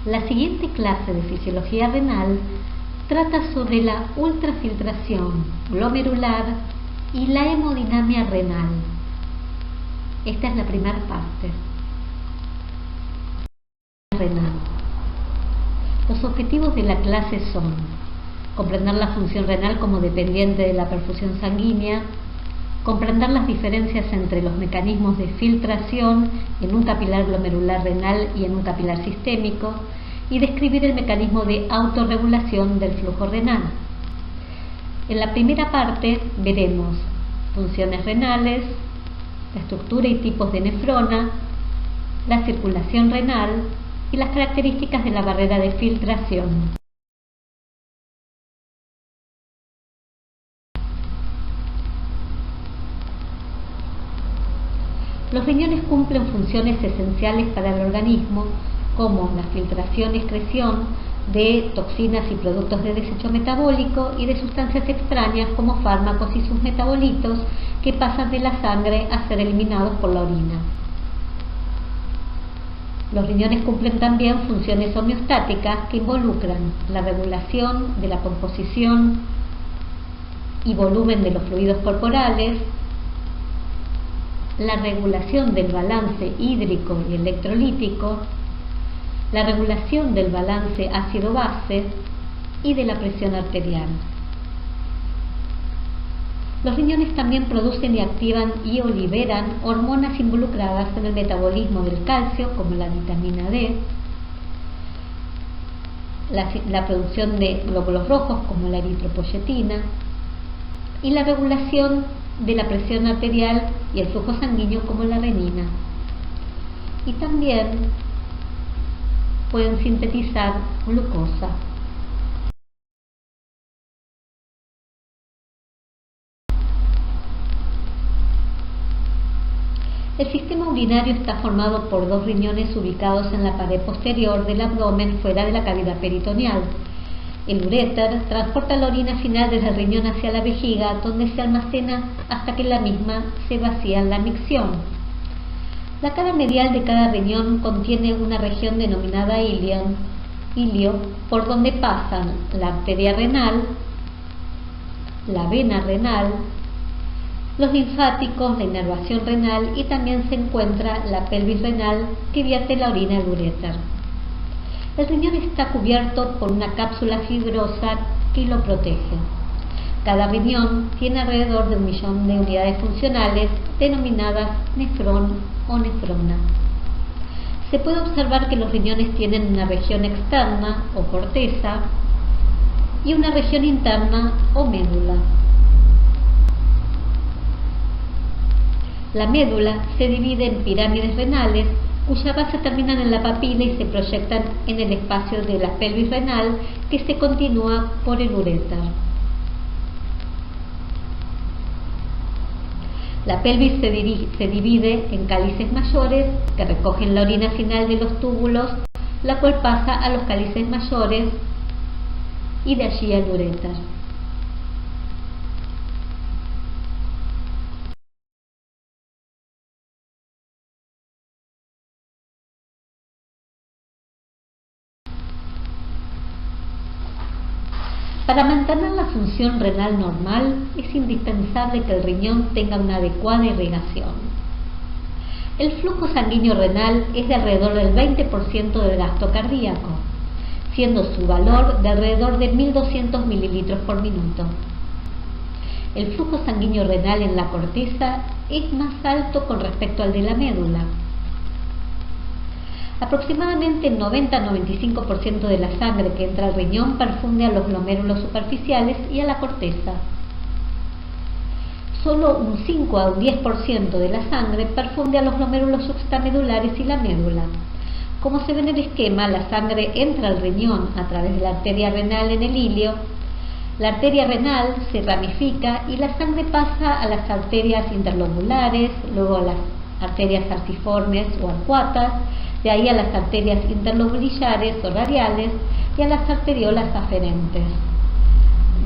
La siguiente clase de fisiología renal trata sobre la ultrafiltración glomerular y la hemodinamia renal. Esta es la primera parte. Renal. Los objetivos de la clase son comprender la función renal como dependiente de la perfusión sanguínea, comprender las diferencias entre los mecanismos de filtración en un capilar glomerular renal y en un capilar sistémico, y describir el mecanismo de autorregulación del flujo renal. En la primera parte veremos funciones renales, la estructura y tipos de nefrona, la circulación renal y las características de la barrera de filtración. Los riñones cumplen funciones esenciales para el organismo, como la filtración y excreción de toxinas y productos de desecho metabólico y de sustancias extrañas como fármacos y sus metabolitos que pasan de la sangre a ser eliminados por la orina. Los riñones cumplen también funciones homeostáticas que involucran la regulación de la composición y volumen de los fluidos corporales, la regulación del balance hídrico y electrolítico, la regulación del balance ácido-base y de la presión arterial. Los riñones también producen y activan y o liberan hormonas involucradas en el metabolismo del calcio, como la vitamina D, la producción de glóbulos rojos, como la eritropoyetina, y la regulación de la presión arterial y el flujo sanguíneo, como la renina. Y también pueden sintetizar glucosa. El sistema urinario está formado por dos riñones ubicados en la pared posterior del abdomen, fuera de la cavidad peritoneal. El uréter transporta la orina final desde el riñón hacia la vejiga, donde se almacena hasta que la misma se vacía en la micción. La cara medial de cada riñón contiene una región denominada ilio, por donde pasan la arteria renal, la vena renal, los linfáticos, la inervación renal, y también se encuentra la pelvis renal que vierte la orina al uréter. El riñón está cubierto por una cápsula fibrosa que lo protege. Cada riñón tiene alrededor de 1 millón de unidades funcionales denominadas nefrón o nefrona. Se puede observar que los riñones tienen una región externa o corteza y una región interna o médula. La médula se divide en pirámides renales cuya base terminan en la papila y se proyectan en el espacio de la pelvis renal, que se continúa por el uréter. La pelvis se divide en cálices mayores que recogen la orina final de los túbulos, la cual pasa a los cálices mayores y de allí al uréter. Para mantener la función renal normal es indispensable que el riñón tenga una adecuada irrigación. El flujo sanguíneo renal es de alrededor del 20% del gasto cardíaco, siendo su valor de alrededor de 1.200 mililitros por minuto. El flujo sanguíneo renal en la corteza es más alto con respecto al de la médula. Aproximadamente el 90-95% de la sangre que entra al riñón perfunde a los glomérulos superficiales y a la corteza. Solo un 5 a un 10% de la sangre perfunde a los glomérulos suxtamedulares y la médula. Como se ve en el esquema, la sangre entra al riñón a través de la arteria renal en el ilio. La arteria renal se ramifica y la sangre pasa a las arterias interlobulares, luego a las arterias artiformes o arcuatas, de ahí a las arterias interlobulillares o radiales y a las arteriolas aferentes.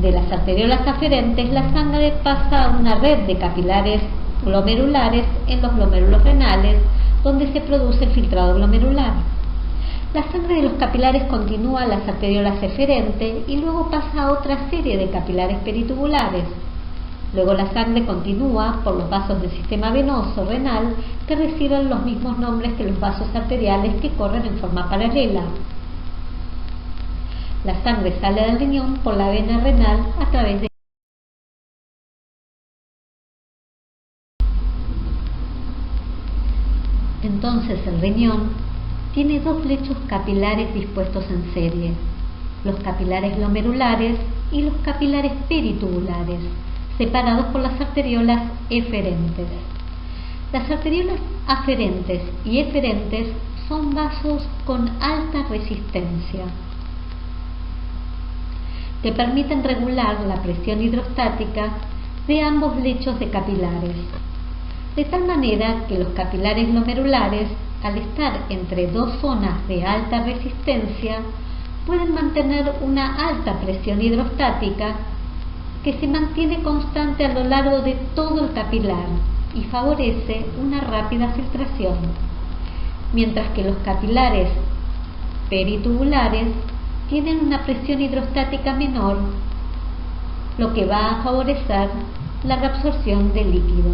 De las arteriolas aferentes, la sangre pasa a una red de capilares glomerulares en los glomérulos renales, donde se produce el filtrado glomerular. La sangre de los capilares continúa a las arteriolas eferentes y luego pasa a otra serie de capilares peritubulares. Luego la sangre continúa por los vasos del sistema venoso renal que reciben los mismos nombres que los vasos arteriales que corren en forma paralela. La sangre sale del riñón por la vena renal a través de Entonces el riñón tiene dos lechos capilares dispuestos en serie, los capilares glomerulares y los capilares peritubulares, separados por las arteriolas eferentes. Las arteriolas aferentes y eferentes son vasos con alta resistencia que permiten regular la presión hidrostática de ambos lechos de capilares, de tal manera que los capilares glomerulares, al estar entre dos zonas de alta resistencia, pueden mantener una alta presión hidrostática que se mantiene constante a lo largo de todo el capilar y favorece una rápida filtración, mientras que los capilares peritubulares tienen una presión hidrostática menor, lo que va a favorecer la reabsorción del líquido.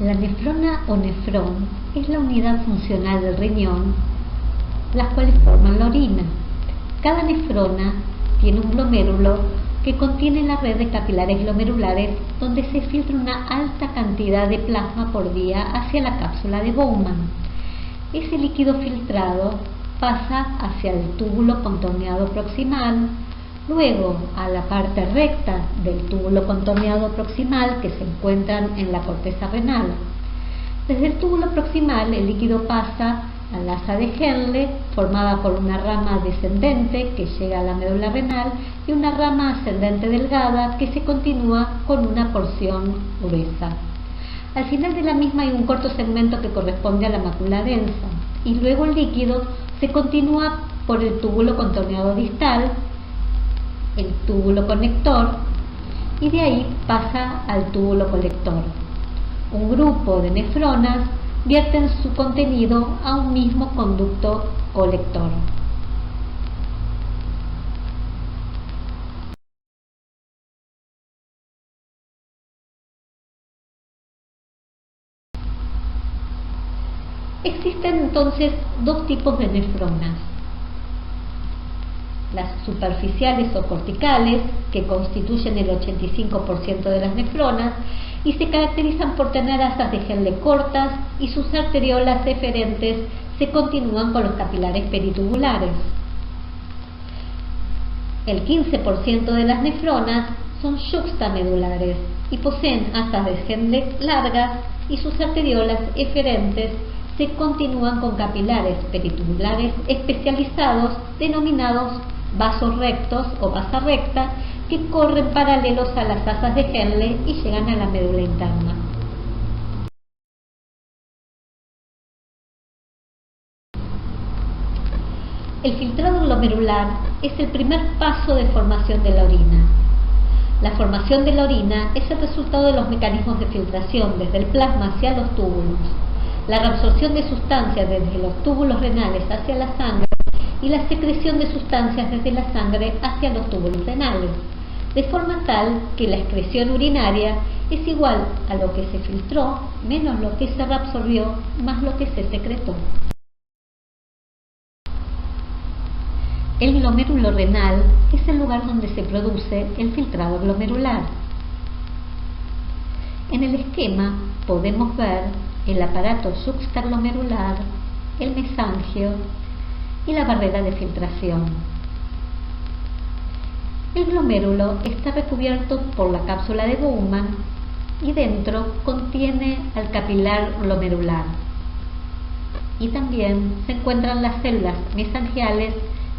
La nefrona o nefrón es la unidad funcional del riñón, las cuales forman la orina. Cada nefrona tiene un glomérulo que contiene la red de capilares glomerulares donde se filtra una alta cantidad de plasma por día hacia la cápsula de Bowman. Ese líquido filtrado pasa hacia el túbulo contorneado proximal, luego a la parte recta del túbulo contorneado proximal que se encuentran en la corteza renal. Desde el túbulo proximal el líquido pasa al asa de Henle, formada por una rama descendente que llega a la médula renal y una rama ascendente delgada que se continúa con una porción gruesa. Al final de la misma hay un corto segmento que corresponde a la mácula densa y luego el líquido se continúa por el túbulo contorneado distal, el túbulo conector, y de ahí pasa al túbulo colector. Un grupo de nefronas vierten su contenido a un mismo conducto colector. Existen entonces dos tipos de nefronas: las superficiales o corticales, que constituyen el 85% de las nefronas y se caracterizan por tener asas de Henle cortas, y sus arteriolas eferentes se continúan con los capilares peritubulares. El 15% de las nefronas son yuxtamedulares y poseen asas de Henle largas, y sus arteriolas eferentes se continúan con capilares peritubulares especializados denominados vasos rectos o vasa recta, que corren paralelos a las asas de Henle y llegan a la médula interna. El filtrado glomerular es el primer paso de formación de la orina. La formación de la orina es el resultado de los mecanismos de filtración desde el plasma hacia los túbulos, la reabsorción de sustancias desde los túbulos renales hacia la sangre y la secreción de sustancias desde la sangre hacia los túbulos renales, de forma tal que la excreción urinaria es igual a lo que se filtró menos lo que se reabsorbió más lo que se secretó. El glomérulo renal es el lugar donde se produce el filtrado glomerular. En el esquema podemos ver el aparato yuxtaglomerular, el mesangio y la barrera de filtración. El glomérulo está recubierto por la cápsula de Bowman y dentro contiene al capilar glomerular. Y también se encuentran las células mesangiales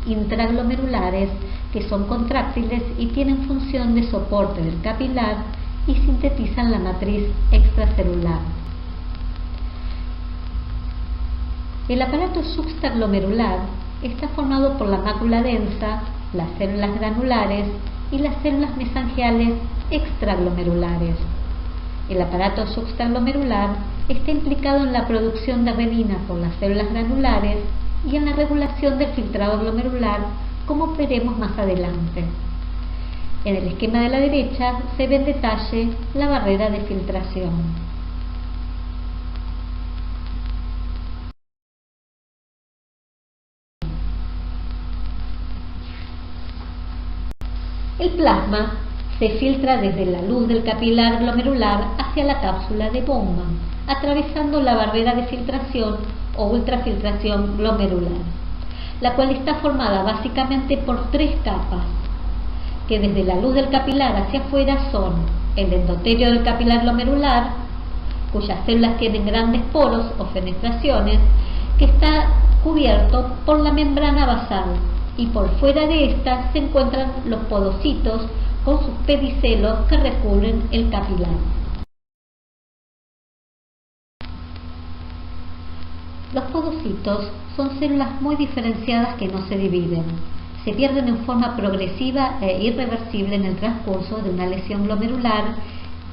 intraglomerulares, que son contráctiles y tienen función de soporte del capilar y sintetizan la matriz extracelular. El aparato yuxtaglomerular está formado por la mácula densa, las células granulares y las células mesangiales extraglomerulares. El aparato juxtaglomerular está implicado en la producción de renina por las células granulares y en la regulación del filtrado glomerular, como veremos más adelante. En el esquema de la derecha se ve en detalle la barrera de filtración. El plasma se filtra desde la luz del capilar glomerular hacia la cápsula de Bowman, atravesando la barrera de filtración o ultrafiltración glomerular, la cual está formada básicamente por tres capas, que desde la luz del capilar hacia afuera son el endotelio del capilar glomerular, cuyas células tienen grandes poros o fenestraciones, que está cubierto por la membrana basal, y por fuera de esta se encuentran los podocitos con sus pedicelos que recubren el capilar. Los podocitos son células muy diferenciadas que no se dividen. Se pierden en forma progresiva e irreversible en el transcurso de una lesión glomerular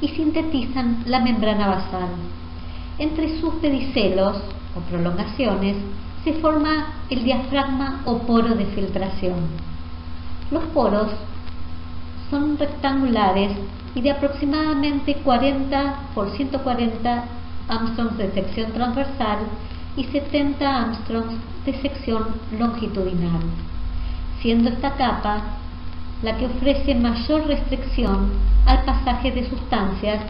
y sintetizan la membrana basal. Entre sus pedicelos o prolongaciones se forma el diafragma o poro de filtración. Los poros son rectangulares y de aproximadamente 40 por 140 Armstrongs de sección transversal y 70 Armstrongs de sección longitudinal, siendo esta capa la que ofrece mayor restricción al pasaje de sustancias,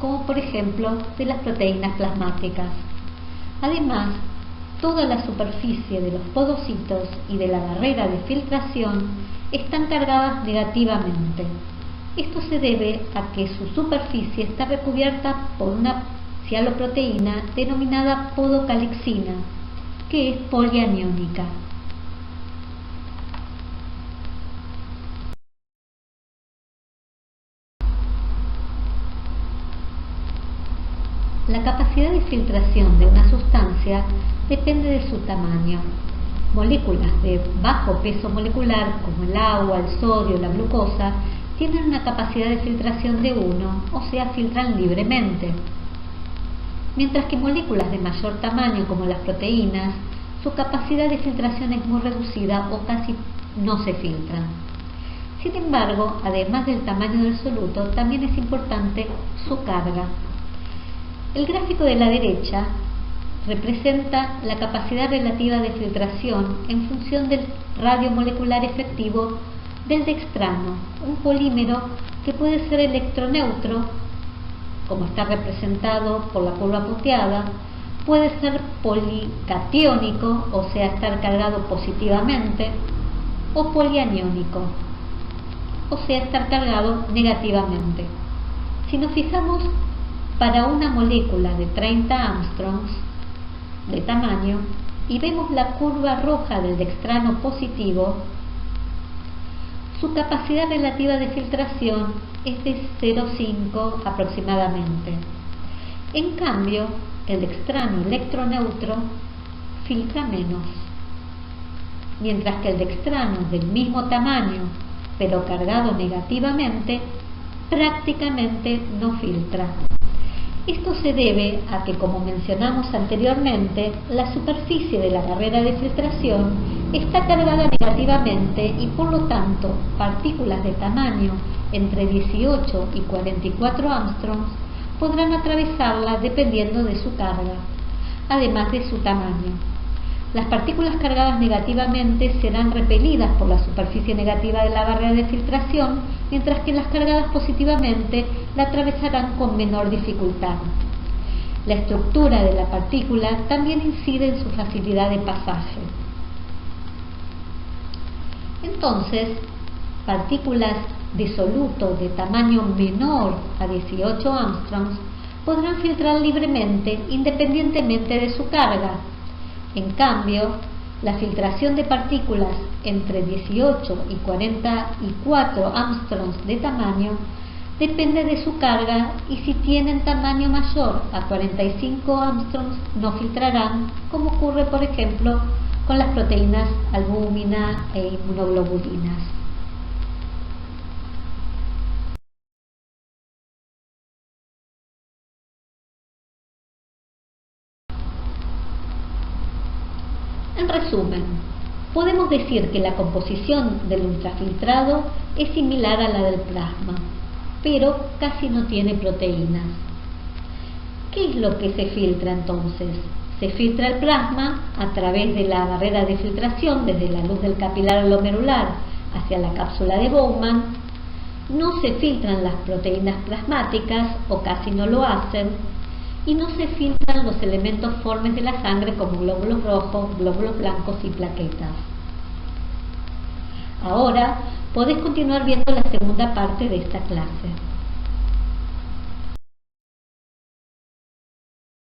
como por ejemplo de las proteínas plasmáticas. Además, toda la superficie de los podocitos y de la barrera de filtración están cargadas negativamente. Esto se debe a que su superficie está recubierta por una cialoproteína denominada podocalixina, que es polianiónica. La capacidad de filtración de una sustancia depende de su tamaño. Moléculas de bajo peso molecular, como el agua, el sodio, la glucosa, tienen una capacidad de filtración de 1, o sea, filtran libremente. Mientras que moléculas de mayor tamaño, como las proteínas, su capacidad de filtración es muy reducida o casi no se filtran. Sin embargo, además del tamaño del soluto, también es importante su carga. El gráfico de la derecha representa la capacidad relativa de filtración en función del radio molecular efectivo del dextrano, un polímero que puede ser electroneutro, como está representado por la curva punteada, puede ser policatiónico, o sea, estar cargado positivamente, o polianiónico, o sea, estar cargado negativamente. Si nos fijamos, para una molécula de 30 Armstrongs de tamaño y vemos la curva roja del dextrano positivo, su capacidad relativa de filtración es de 0,5 aproximadamente. En cambio, el dextrano electroneutro filtra menos, mientras que el dextrano del mismo tamaño pero cargado negativamente prácticamente no filtra. Esto se debe a que, como mencionamos anteriormente, la superficie de la barrera de filtración está cargada negativamente y por lo tanto partículas de tamaño entre 18 y 44 Armstrongs podrán atravesarla dependiendo de su carga, además de su tamaño. Las partículas cargadas negativamente serán repelidas por la superficie negativa de la barrera de filtración, mientras que las cargadas positivamente la atravesarán con menor dificultad. La estructura de la partícula también incide en su facilidad de pasaje. Entonces, partículas de soluto de tamaño menor a 18 Armstrongs podrán filtrar libremente independientemente de su carga. En cambio, la filtración de partículas entre 18 y 44 Armstrongs de tamaño depende de su carga y si tienen tamaño mayor a 45 Armstrongs no filtrarán, como ocurre por ejemplo con las proteínas albúmina e inmunoglobulinas. En resumen, podemos decir que la composición del ultrafiltrado es similar a la del plasma, pero casi no tiene proteínas. ¿Qué es lo que se filtra entonces? Se filtra el plasma a través de la barrera de filtración desde la luz del capilar glomerular hacia la cápsula de Bowman. No se filtran las proteínas plasmáticas o casi no lo hacen, y no se filtran los elementos formes de la sangre como glóbulos rojos, glóbulos blancos y plaquetas. Ahora podés continuar viendo la segunda parte de esta clase.